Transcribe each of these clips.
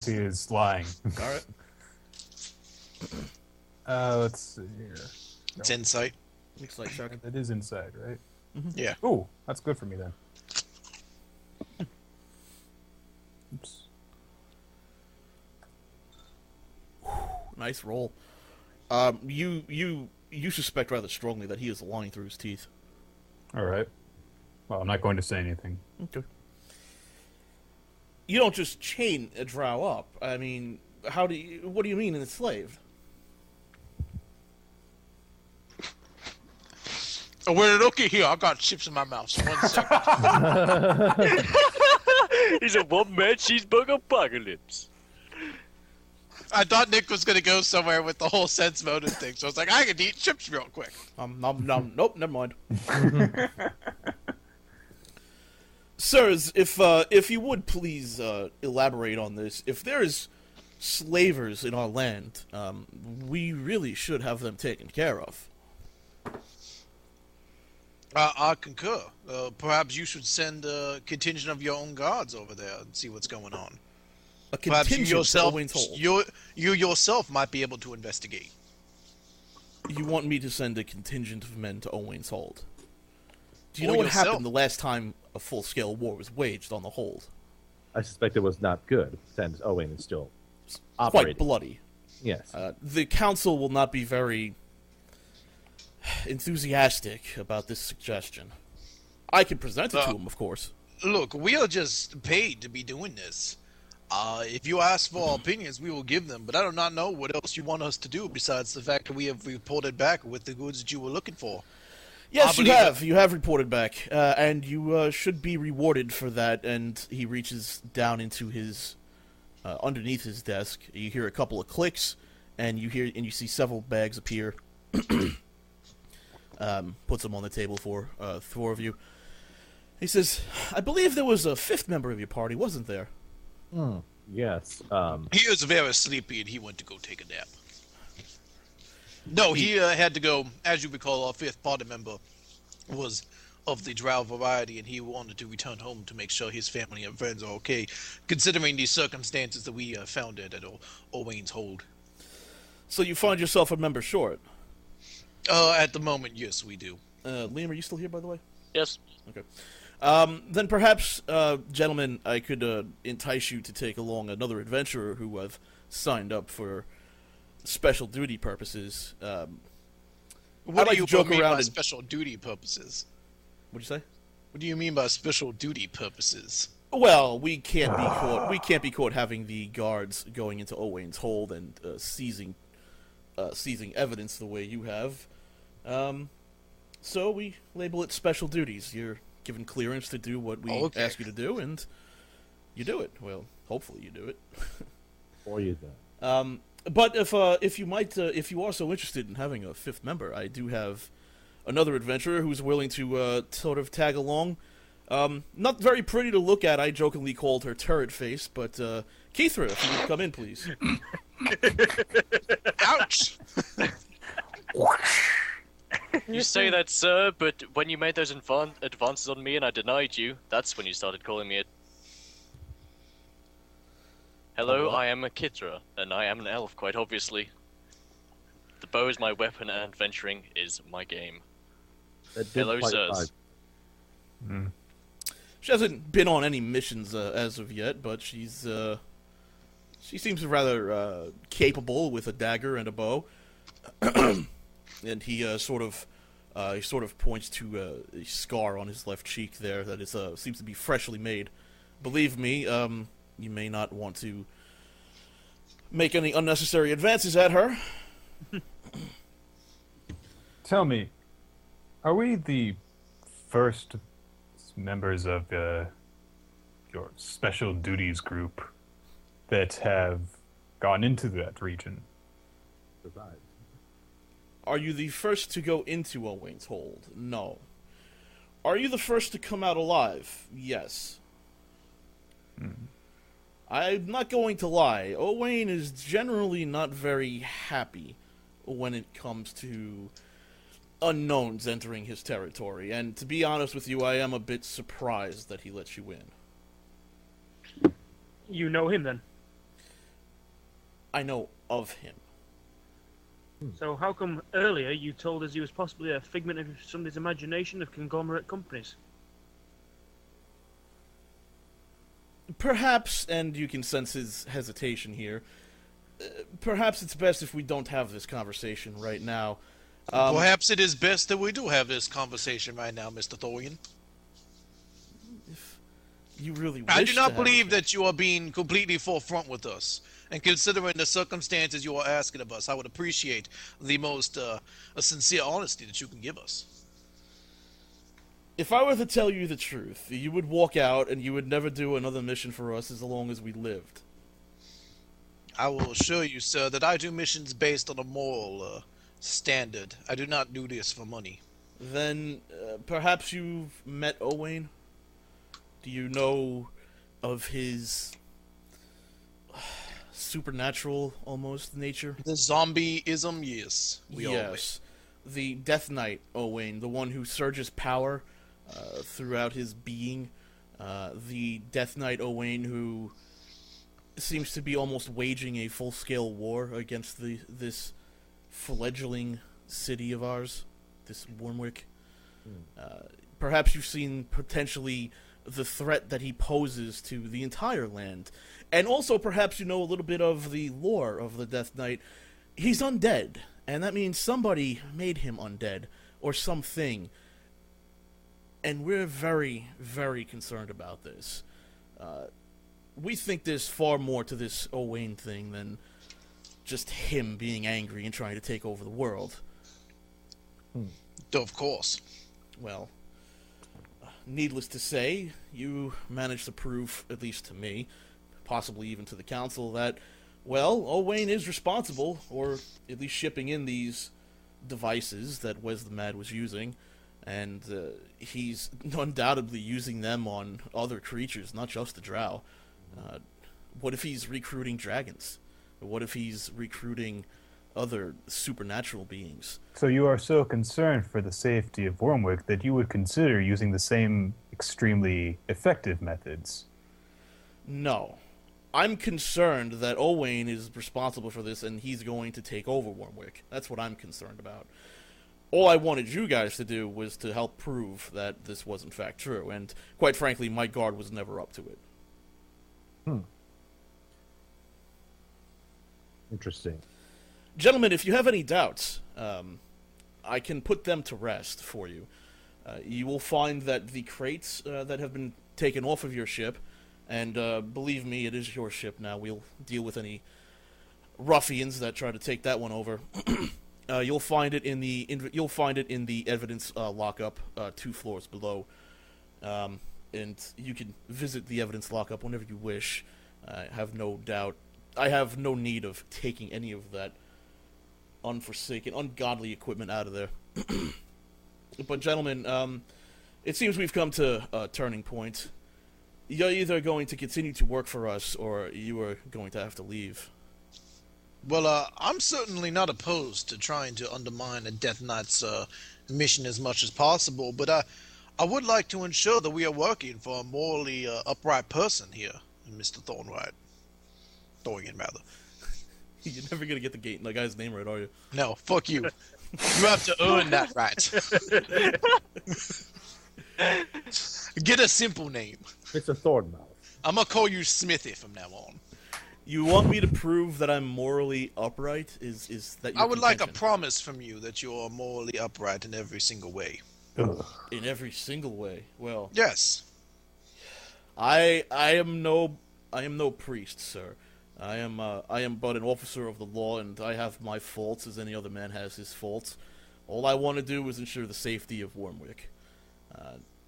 he is lying. Alright. Let's see here. It's insight. Looks like check. It is inside, right? Yeah. Oh, that's good for me then. Oops. Nice roll. You suspect rather strongly that he is lying through his teeth. All right. Well, I'm not going to say anything. Okay. You don't just chain a drow up. I mean, what do you mean enslaved? Oh, well, looky here. I got chips in my mouth. So 1 second. He's a one-man cheeseburger apocalypse. I thought Nick was going to go somewhere with the whole sense motive thing, so I was like, I can eat chips real quick. Nope, never mind. Sirs, if you would please elaborate on this. If there's slavers in our land, we really should have them taken care of. I concur. Perhaps you should send a contingent of your own guards over there and see what's going on. A Perhaps contingent you yourself, to Owain's Hold. you yourself might be able to investigate. You want me to send a contingent of men to Owain's Hold? Do you Or know what yourself. happened the last time a full-scale war was waged on the Hold? I suspect it was not good, since Owen is still Quite operating. bloody. Yes. The council will not be very enthusiastic about this suggestion. I can present it to him, of course. Look, we are just paid to be doing this. If you ask for our opinions, we will give them, but I do not know what else you want us to do besides the fact that we have reported back with the goods that you were looking for. Yes, you believe have. You have reported back, and you should be rewarded for that. And he reaches down into his, underneath his desk. You hear a couple of clicks, and you see several bags appear. Puts them on the table for four of you. He says, "I believe there was a fifth member of your party, wasn't there?" Yes. He was very sleepy and he went to go take a nap. No, he had to go. As you recall, our fifth party member was of the drow variety, and he wanted to return home to make sure his family and friends are okay, considering the circumstances that we found it at Owain's Hold. So you find yourself a member short. At the moment, yes, we do. Liam, are you still here, by the way? Yes. Okay. Then perhaps, gentlemen, I could entice you to take along another adventurer who I've signed up for special duty purposes. What do you joke mean around by and- special duty purposes? What'd you say? What do you mean by special duty purposes? Well, we can't be caught. We can't be caught having the guards going into Owain's Hold and seizing evidence the way you have. So we label it special duties. You're given clearance to do what we Okay. ask you to do, and you do it. Well, hopefully you do it. Or you don't. But if you are so interested in having a fifth member, I do have another adventurer who's willing to sort of tag along. Not very pretty to look at. I jokingly called her turret face, but Keithra, if you would come in, please. Ouch! You say that, sir, but when you made those advances on me and I denied you, that's when you started calling me it. Hello, I am a Kitra, and I am an elf, quite obviously. The bow is my weapon, and adventuring is my game. That did Hello, quite sirs. fine. She hasn't been on any missions as of yet, but she seems rather capable with a dagger and a bow. And he sort of points to a scar on his left cheek there that is seems to be freshly made. Believe me, you may not want to make any unnecessary advances at her. Tell me, are we the first members of your special duties group that have gone into that region? Survived. Are you the first to go into Owain's Hold? No. Are you the first to come out alive? Yes. I'm not going to lie. Owain is generally not very happy when it comes to unknowns entering his territory, and to be honest with you, I am a bit surprised that he let you in. You know him then? I know of him. So how come earlier you told us he was possibly a figment of somebody's imagination of conglomerate companies? Perhaps, and you can sense his hesitation here, perhaps it's best if we don't have this conversation right now. Perhaps it is best that we do have this conversation right now, Mr. Thorian. If you really wish I do not to have believe it. that you are being completely forefront with us. And considering the circumstances you are asking of us, I would appreciate the most a sincere honesty that you can give us. If I were to tell you the truth, you would walk out and you would never do another mission for us as long as we lived. I will assure you, sir, that I do missions based on a moral standard. I do not do this for money. Then, perhaps you've met Owain? Do you know of his supernatural, almost, nature? The zombieism, yes. We all Yes. The Death Knight Owain, the one who surges power throughout his being. The Death Knight Owain who seems to be almost waging a full-scale war against this fledgling city of ours, this Wyrmwick. Perhaps you've seen potentially the threat that he poses to the entire land. And also perhaps you know a little bit of the lore of the Death Knight. He's undead, and that means somebody made him undead, or something. And we're very, very concerned about this. We think there's far more to this Owain thing than just him being angry and trying to take over the world. Of course. Well, needless to say, you managed to prove, at least to me, possibly even to the council, that, well, Owain is responsible, or at least shipping in these devices that Wes the Mad was using, and he's undoubtedly using them on other creatures, not just the drow. What if he's recruiting dragons? What if he's recruiting other supernatural beings? So you are so concerned for the safety of Wyrmwick that you would consider using the same extremely effective methods. No. I'm concerned that Owain is responsible for this and he's going to take over Wyrmwick. That's what I'm concerned about. All I wanted you guys to do was to help prove that this was in fact true, and quite frankly, my guard was never up to it. Interesting. Gentlemen, if you have any doubts, I can put them to rest for you. You will find that the crates that have been taken off of your ship, and believe me, it is your ship now. We'll deal with any ruffians that try to take that one over. You'll find it in the evidence lockup 2 floors below, and you can visit the evidence lockup whenever you wish. I have no doubt. I have no need of taking any of that unforsaken, ungodly equipment out of there. But gentlemen, it seems we've come to a turning point. You're either going to continue to work for us, or you are going to have to leave. Well, I'm certainly not opposed to trying to undermine a Death Knight's mission as much as possible, but I would like to ensure that we are working for a morally upright person here, Mr. Thorian, rather. You're never gonna get the guy's name right, are you? No, fuck you. You have to earn that right. Get a simple name. It's a Thornmouth. I'm gonna call you Smithy from now on. You want me to prove that I'm morally upright? Is that your I would like a contention? promise from you that you are morally upright in every single way. Ugh. In every single way. Well, Yes. I am no priest, sir. I am but an officer of the law, and I have my faults as any other man has his faults. All I want to do is ensure the safety of Wyrmwick.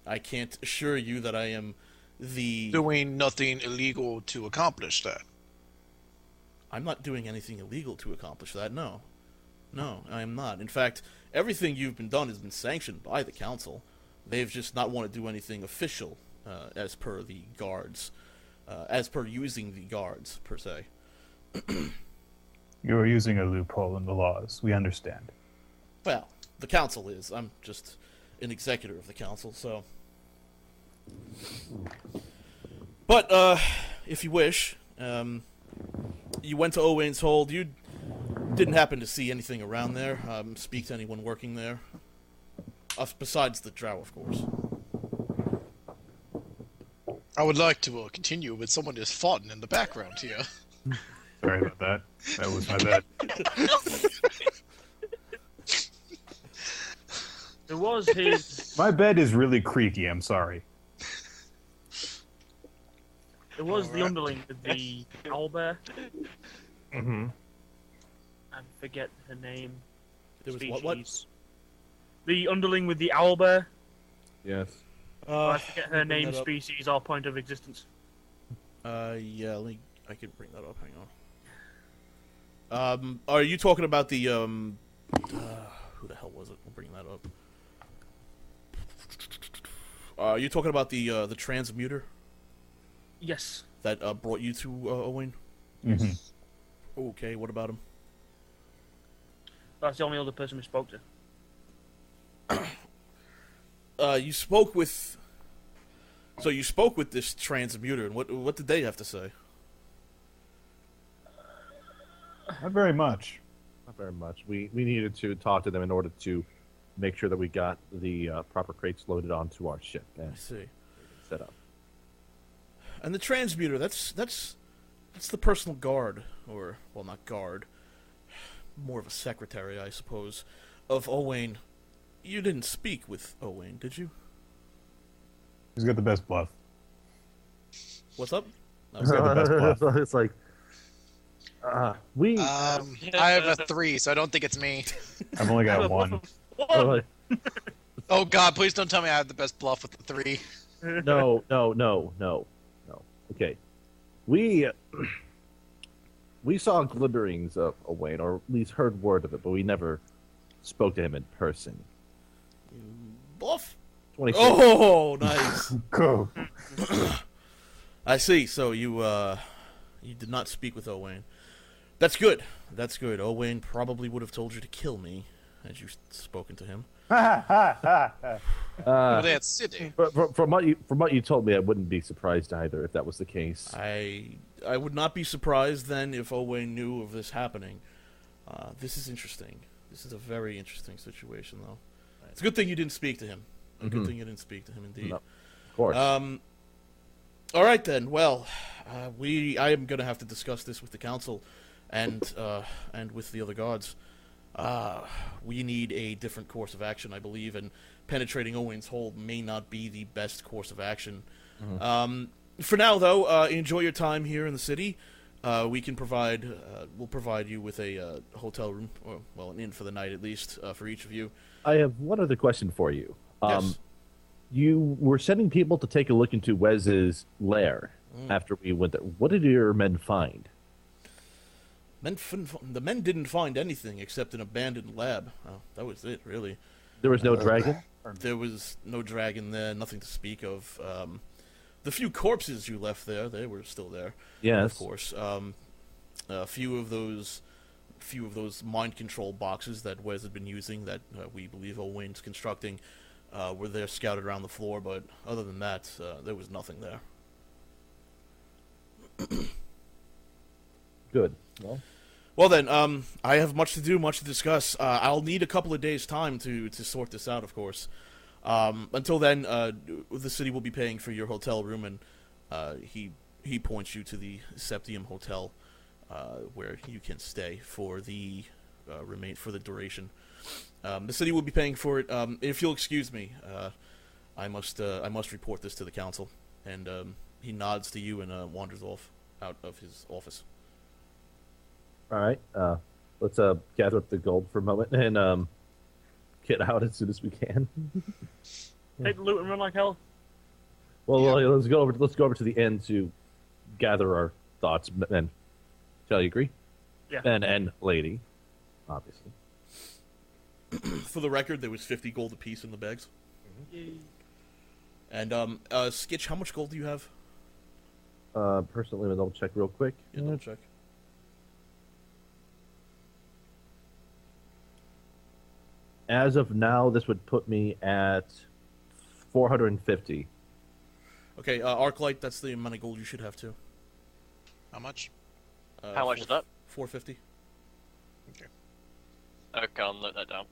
I can't assure you that I am the... Doing nothing illegal to accomplish that. I'm not doing anything illegal to accomplish that, no. No, I am not. In fact, everything you've been done has been sanctioned by the council. They've just not want to do anything official, as per the guards. As per using the guards, per se. You are using a loophole in the laws. We understand. Well, the council is. I'm just an executor of the council, so... But, if you wish, You went to Owain's Hold. You didn't happen to see anything around there. Speak to anyone working there. Besides the drow, of course. I would like to continue, but someone is farting in the background here. Sorry about that. That was my bad. It was his. My bed is really creaky. I'm sorry. It was the underling with the owlbear. Mm-hmm. I forget her name. There was Species. what? The underling with the owlbear. Yes. I forget her bring name, that up. species, or point of existence. Yeah, I could bring that up. Hang on. Are you talking about the, who the hell was it? We'll bring that up. Are you talking about the transmuter Yes. that brought you to Owain? Mm-hmm. Okay, what about him? That's the only other person we spoke to. You spoke with... So you spoke with this transmuter, and what did they have to say? Not very much. Not very much. We needed to talk to them in order to make sure that we got the proper crates loaded onto our ship and I see. set up. And the transmuter, that's the personal guard, or, well, not guard, more of a secretary, I suppose, of Owain. You didn't speak with Owain, did you? He's got the best bluff. What's up? He's got the best bluff. It's like we. I have a 3, so I don't think it's me. I've only got one. Oh God, please don't tell me I have the best bluff with the 3. No. Okay, we saw glimmerings of Owain, or at least heard word of it, but we never spoke to him in person. Bluff? 26. Oh, nice. Go. I see. So you did not speak with Owain. That's good. That's good. Owain probably would have told you to kill me, had you spoken to him. Well, that's Sydney. But from what you told me, I wouldn't be surprised either if that was the case. I would not be surprised then if Owain knew of this happening. This is interesting. This is a very interesting situation, though. It's a good thing you didn't speak to him. A good thing you didn't speak to him, indeed. No, of course. All right then. Well, I am going to have to discuss this with the council, and with the other guards. We need a different course of action, I believe, and penetrating Owain's Hold may not be the best course of action. For now, though, enjoy your time here in the city. We'll provide you with a hotel room, or well, an inn for the night at least, for each of you. I have one other question for you. Yes. You were sending people to take a look into Wes's lair after we went there. What did your men find? The men didn't find anything except an abandoned lab. Oh, that was it, really. There was no dragon? There was no dragon there, nothing to speak of. The few corpses you left there, they were still there. Yes. Of course. A few of those mind control boxes that Wes had been using, that we believe Owain's constructing, were there scattered around the floor, but other than that, there was nothing there. Good. Well then, I have much to do, much to discuss. I'll need a couple of days' time to sort this out, of course. Until then, the city will be paying for your hotel room, and he points you to the Septium Hotel, where you can stay for the duration. The city will be paying for it. If you'll excuse me, I must report this to the council. And he nods to you and wanders off out of his office. All right. Let's gather up the gold for a moment and get out as soon as we can. Take the loot and run like hell. Well, let's go over to the inn to gather our thoughts. And shall you agree? Yeah. And lady, obviously. For the record, there was 50 gold apiece in the bags. Yay. And Skitch, how much gold do you have? Personally, I'll double check real quick. Yeah, double check. As of now, this would put me at 450. Okay, Arclight, that's the amount of gold you should have too. How much? How much is that? 450. Okay, I'll note that down.